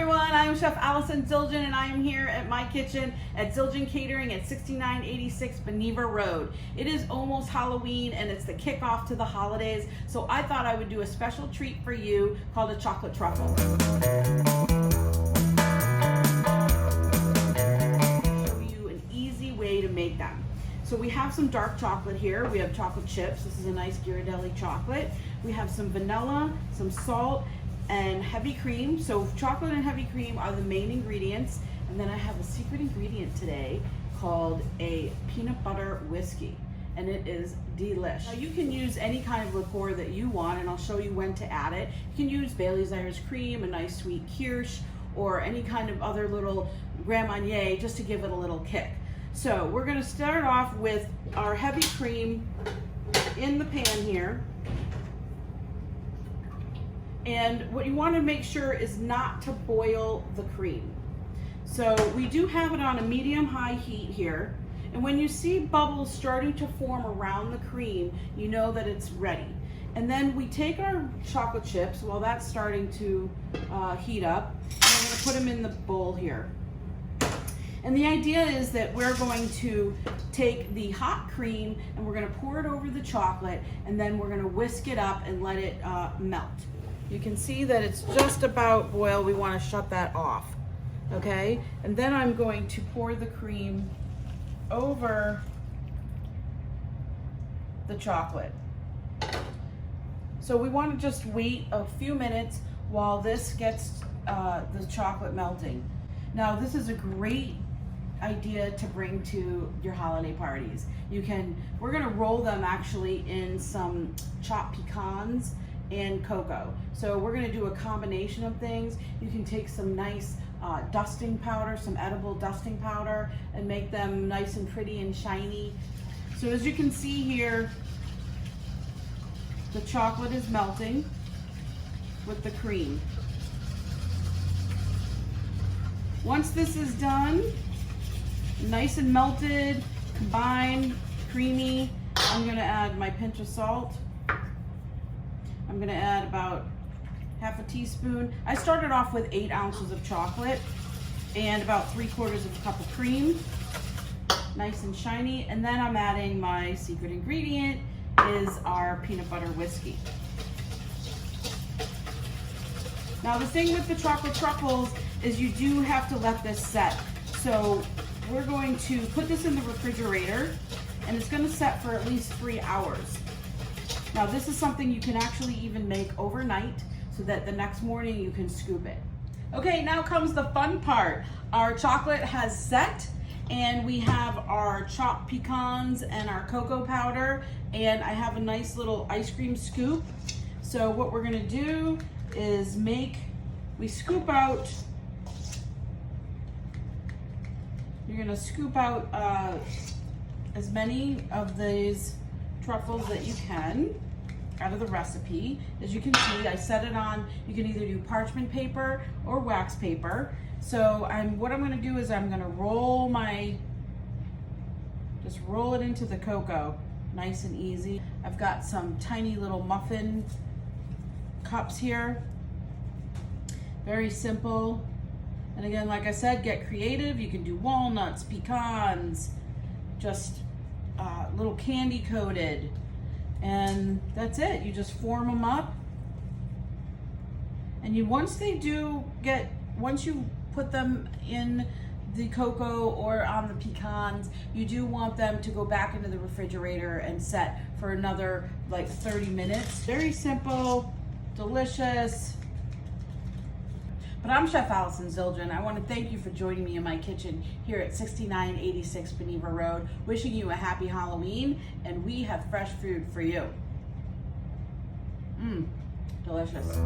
everyone, I'm Chef Alyson Zildjian and I am here at my kitchen at Zildjian Catering at 6986 Beneva Road. It is almost Halloween and it's the kickoff to the holidays, so I thought I would do a special treat for you called a chocolate truffle. Show you an easy way to make them. So we have some dark chocolate here. We have chocolate chips. This is a nice Ghirardelli chocolate. We have some vanilla, some salt, and heavy cream. So chocolate and heavy cream are the main ingredients. And then I have a secret ingredient today called a peanut butter whiskey. And it is delish. Now you can use any kind of liqueur that you want, and I'll show you when to add it. You can use Bailey's Irish Cream, a nice sweet kirsch, or any kind of other little Grand Marnier just to give it a little kick. So we're gonna start off with our heavy cream in the pan here. And what you want to make sure is not to boil the cream. So we do have it on a medium-high heat here. And when you see bubbles starting to form around the cream, you know that it's ready. And then we take our chocolate chips while that's starting to heat up, and I'm going to put them in the bowl here. And the idea is that we're going to take the hot cream and we're going to pour it over the chocolate, and then we're going to whisk it up and let it melt. You can see that it's just about boiled. We want to shut that off, okay? And then I'm going to pour the cream over the chocolate. So we want to just wait a few minutes while this gets the chocolate melting. Now this is a great idea to bring to your holiday parties. We're gonna roll them actually in some chopped pecans and cocoa. So we're gonna do a combination of things. You can take some nice dusting powder, some edible dusting powder, and make them nice and pretty and shiny. So as you can see here, the chocolate is melting with the cream. Once this is done, nice and melted, combined, creamy, I'm gonna add my pinch of salt. I'm gonna add about half a teaspoon. I started off with 8 ounces of chocolate and about 3/4 of a cup of cream, nice and shiny. And then I'm adding my secret ingredient, is our peanut butter whiskey. Now the thing with the chocolate truffles is you do have to let this set. So we're going to put this in the refrigerator, and it's going to set for at least 3 hours. Now this is something you can actually even make overnight so that the next morning you can scoop it. Okay, now comes the fun part. Our chocolate has set, and we have our chopped pecans and our cocoa powder, and I have a nice little ice cream scoop. So what we're going to do is we scoop out. You're gonna scoop out as many of these truffles that you can out of the recipe. As you can see, I set it on, you can either do parchment paper or wax paper. So what I'm gonna do is I'm gonna just roll it into the cocoa, nice and easy. I've got some tiny little muffin cups here, very simple. And again, like I said, get creative. You can do walnuts, pecans, just little candy coated. And that's it. You just form them up. And once you put them in the cocoa or on the pecans, you do want them to go back into the refrigerator and set for another like 30 minutes. Very simple, delicious. But I'm Chef Alyson Zildjian. I want to thank you for joining me in my kitchen here at 6986 Beneva Road. Wishing you a happy Halloween, and we have fresh food for you. Delicious.